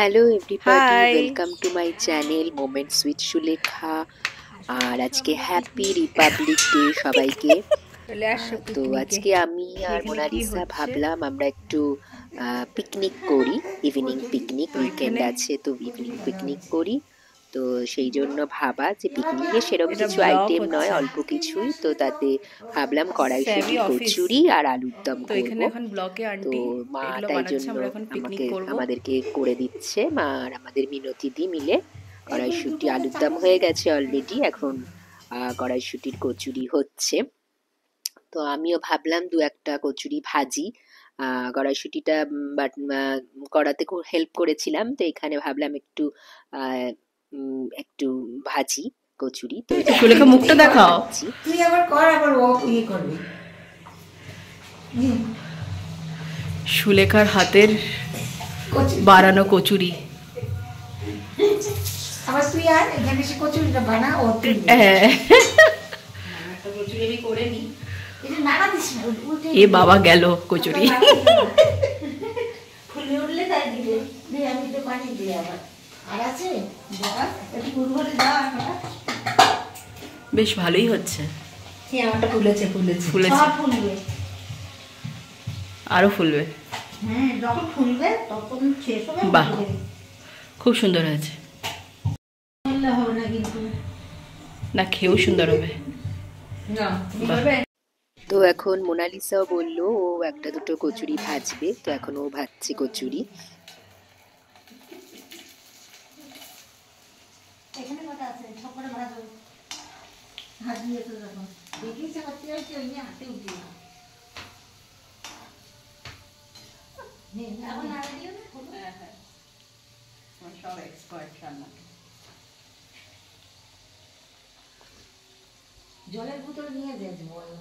Hello everybody, hi. Welcome to my channel moments with Sulekha. আর আজকে happy Republic day সবাইকে। চলে আসো তো পিকনিকে। আজকে আমি আর এখানে কি মোনালিসা হচ্ছে? ভাবলাম আমরা একটু পিকনিক করি, ইভিনিং পিকনিক। তো উইকেন্ড এখানে আছে তো ইভিনিং পিকনিক করি। তো সেই জন্য ভাবা যে পিকনিকে সেরকম এটা কিছু ব্লগ আইটেম নয়, হচ্ছে। অল্প কিছুই। তো তাতে ভাবলাম স্যাভি কড়াইশুঁটি, অফিস। কচুরি আর আলুর দম তো করব। এখানে এখন ব্লগে তো আন্টি মা এগুলো তাই বানাচ্ছে, জন্য আমরা এখন পিকনিক করব। আমাদেরকে করে দিচ্ছে। মা আর আমাদের মিনতি দি মিলে কড়াইশুঁটি, আলুর দম হয়ে গেছে অলরেডি, এখন কড়াইশুঁটির কচুরি হচ্ছে। তো আমিও ভাবলাম দু একটা কচুরি ভাজি। কড়াইশুঁটিটা কড়াতে খুব হেল্প করেছিলাম, তো এখানে ভাবলাম একটু একটু ভাজি কচুরি। তো সুলেখা মুখটা দেখাও। তুই আবার কর, আবার ও ইয়ে করবি। সুলেখার হাতের বানানো কচুরি। আবার তুই আর এখানে এসে কচুরিটা বানা, ও তুই হ্যাঁ। একটা কচুরি আমি করে নি। এটা নাড়া দিস না, উল্টে এ বাবা গেল কচুরি। ফুলে উঠলে তাই দিলে দে, আমি তো পানি দিই আবার। আর আছে দাও, একটু গুড় দাও। বেশ ভালোই হচ্ছে। হ্যাঁ, আমারটা ফুলেছে ফুলেছে। সব ফুলবে। আরো ফুলবে। হ্যাঁ, যখন ফুলবে তখন শেষ হবে। বাহ, খুব সুন্দর হয়েছে। বললে হবে না কিন্তু। না, খেয়েও সুন্দর হবে। না, বাহ। তো এখন মোনালিসাও বললো ও একটা দুটো কচুরি ভাজবে, তো এখন ও ভাজছে কচুরি। এখানে কথা আছে, সব করে ভাজো। হাত দিয়ে তো যখন দেখিস হাতে হয়েছে, ওই নিয়ে হাতে উঠি না। এখন নাড়া দিও না। হ্যাঁ হ্যাঁ, সব এক্সপার্ট রান্না। জলের বোতল নিয়ে যাচ্ছি, বলো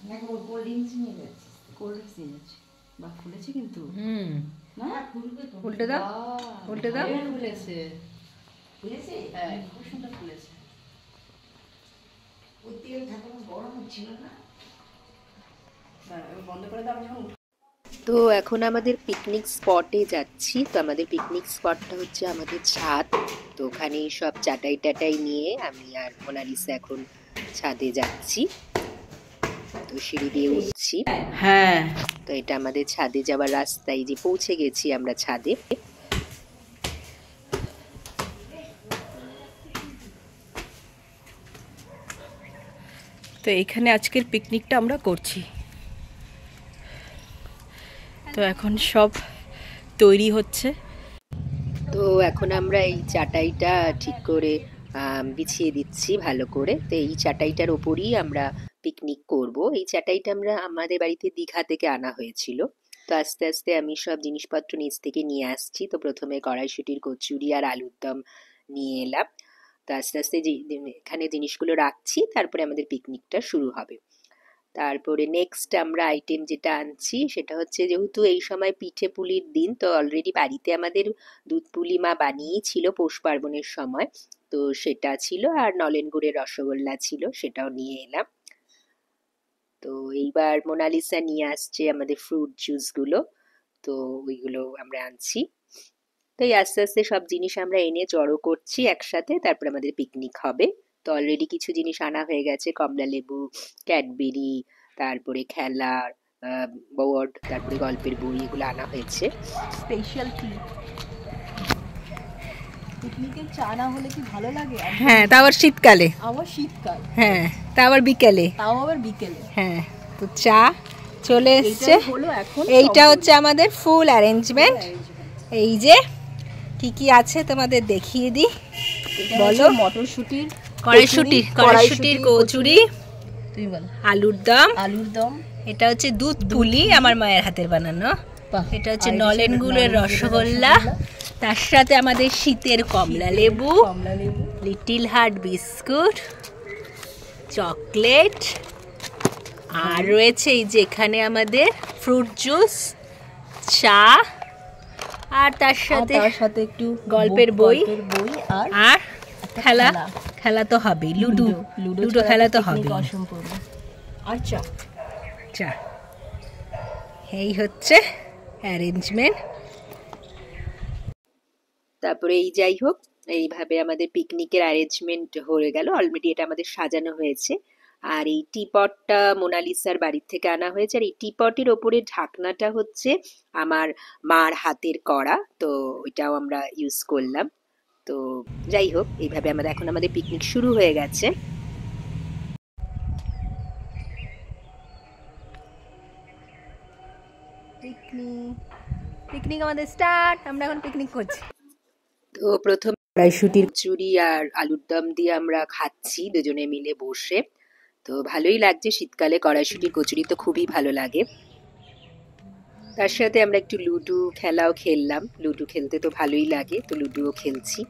নাকি ওর কোল্ড ড্রিঙ্কস নিয়ে যাচ্ছি? কোল্ড ড্রিঙ্কস নিয়ে যাচ্ছি। বাহ, ফুলেছে কিন্তু। না ফুলবে তো। উল্টে দাও, উল্টে দাও। ফুলেছে ফুলেছে, হ্যাঁ, খুব সুন্দর ফুলেছে। ওই তেল ঠাকুর গরম হচ্ছিল না। বন্ধ করে দাও, আমি যখন তো এখন আমাদের পিকনিক স্পটে যাচ্ছি। তো আমাদের পিকনিক স্পটটা হচ্ছে আমাদের ছাদ। তো ওখানে সব চাটাই টাটাই নিয়ে আমি আর মোনালিসা এখন ছাদে যাচ্ছি। তো সিঁড়ি দিয়ে উঠছি। হ্যাঁ। তো এটা আমাদের ছাদে যাওয়ার রাস্তায়, যে পৌঁছে গেছি আমরা ছাদে। তো এইখানে আজকের পিকনিকটা আমরা করছি। তো এখন সব তৈরি হচ্ছে। তো এখন আমরা এই চাটাইটা ঠিক করে বিছিয়ে দিচ্ছি ভালো করে। তো এই চাটাইটার ওপরই আমরা পিকনিক করব। এই চাটাইটা আমরা আমাদের বাড়িতে দীঘা থেকে আনা হয়েছিল। তো আস্তে আস্তে আমি সব জিনিসপত্র নিচ থেকে নিয়ে আসছি। তো প্রথমে কড়াইশুঁটির কচুরি আর আলুর দম নিয়ে এলাম। তো আস্তে আস্তে এখানে জিনিসগুলো রাখছি, তারপরে আমাদের পিকনিকটা শুরু হবে। তারপরে নেক্সট আমরা আইটেম যেটা আনছি সেটা হচ্ছে, যেহেতু এই সময় পিঠে পুলির দিন, তো অলরেডি বাড়িতে আমাদের দুধ পুলি মা বানিয়েই ছিল পৌষ পার্বণের সময়। তো সেটা ছিল, আর নলেন গুড়ের রসগোল্লা ছিল, সেটাও নিয়ে এলাম। তো এইবার মোনালিসা নিয়ে আসছে আমাদের ফ্রুট জুসগুলো, তো ওইগুলো আমরা আনছি। তো এই আস্তে আস্তে সব জিনিস আমরা এনে জড়ো করছি একসাথে, তারপরে আমাদের পিকনিক হবে। তো অলরেডি কিছু জিনিস আনা হয়ে গেছে, কমলা লেবু, ক্যাডবেরি, তারপরে খেলার বোর্ড, তারপরে গল্পের বই, এগুলো আনা হয়েছে। স্পেশাল টি। পিকনিকে চা না হলে কি ভালো লাগে? হ্যাঁ, তা আবার শীতকালে। আবার শীতকাল। হ্যাঁ, তা আবার বিকেলে। তাও আবার বিকেলে। হ্যাঁ, তো চা চলে এসছে। এইটা হচ্ছে আমাদের ফুল অ্যারেঞ্জমেন্ট। এই যে কি কি আছে তোমাদের দেখিয়ে দিই। বলো। মটরশুঁটির কড়াইশুঁটির কচুরি, তুমি বলো। আলুর দম। এটা হচ্ছে দুধ পুলি, আমার মায়ের হাতের বানানো। এটা হচ্ছে নলেন গুড়ের রসগোল্লা, তার সাথে আমাদের শীতের কমলা লেবু, লিটল হার্ট বিস্কুট, চকলেট, আর রয়েছে এই যে এখানে আমাদের ফ্রুট জুস, চা, আর তার সাথে একটু গল্পের বই আর খেলা তো হবে, লুডো খেলা তো হবে, আর চা। এই হচ্ছে অ্যারেঞ্জমেন্ট। তারপরে এই যাই হোক, এইভাবে আমাদের পিকনিকের অ্যারেঞ্জমেন্ট হয়ে গেল। অলরেডি এটা আমাদের সাজানো হয়েছে। আর এই টিপটটা মোনালিসার বাড়ির থেকে আনা হয়েছে। আর এই টিপটের ওপরে ঢাকনাটা হচ্ছে আমার মার হাতের করা, তো ওইটাও আমরা ইউজ করলাম। তো যাই হোক, এইভাবে আমাদের পিকনিক শুরু হয়ে গেছে। পিকনিক আমাদের স্টার্ট। আমরা এখন পিকনিক করছি। তো প্রথম কড়াইশুটির কচুরি আর আলুর দম দিয়ে আমরা খাচ্ছি দুজনে মিলে বসে। তো ভালোই লাগছে, শীতকালে কড়াইশুটির কচুরি তো খুবই ভালো লাগে। তার সাথে আমরা একটু লুডো খেলাও খেললাম। লুডো খেলতে তো ভালোই লাগে, তো লুডোও খেলছি।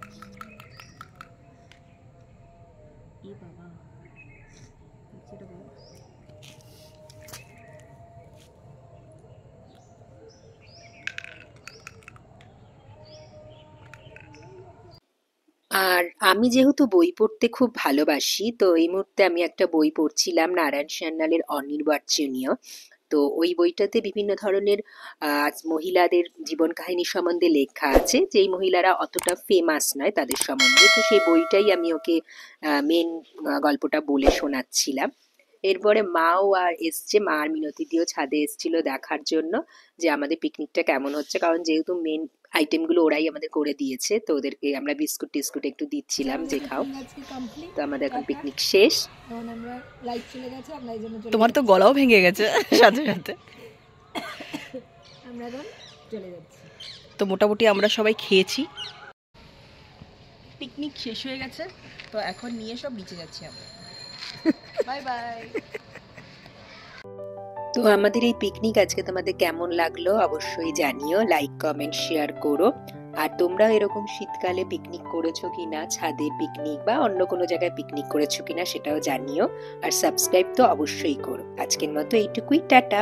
আর আমি যেহেতু বই পড়তে খুব ভালোবাসি, তো এই মুহূর্তে আমি একটা বই পড়ছিলাম, নারায়ণ সান্যালের অনির্বাচনীয়। তো ওই বইটাতে বিভিন্ন ধরনের মহিলাদের জীবন কাহিনী সম্বন্ধে লেখা আছে, যেই মহিলারা অতটা ফেমাস নয় তাদের সম্বন্ধে। তো সেই বইটাই আমি ওকে মেন গল্পটা বলে শোনাচ্ছিলাম। এরপরে মাও আর এসছে, মা আর মিনতি দিয়েও ছাদে এসছিল দেখার জন্য যে আমাদের পিকনিকটা কেমন হচ্ছে, কারণ যেহেতু মেন আইটেমগুলো ওরাই আমাদের করে দিয়েছে, তো ওদেরকে আমরা বিস্কুট টিস্কুট একটু দিচ্ছিলাম যে খাও। তো আমাদের এখন পিকনিক শেষ। তোমার তো গলাও ভেঙে গেছে সাথে সাথে। আমরা এখন চলে যাচ্ছি। তো মোটামুটি আমরা সবাই খেয়েছি, পিকনিক শেষ হয়ে গেছে। তো এখন নিয়ে সব নিচে যাচ্ছি আমরা। Bye bye. তো আমাদের এই পিকনিক আজকে তোমাদের কেমন লাগলো অবশ্যই জানিও, লাইক কমেন্ট শেয়ার করো। আর তোমরা এরকম শীতকালে পিকনিক করেছো কিনা, ছাদে পিকনিক বা অন্য কোনো জায়গায় পিকনিক করেছো কিনা সেটাও জানিও। আর সাবস্ক্রাইব তো অবশ্যই করো। আজকের মতো এইটুকুই, টাটা।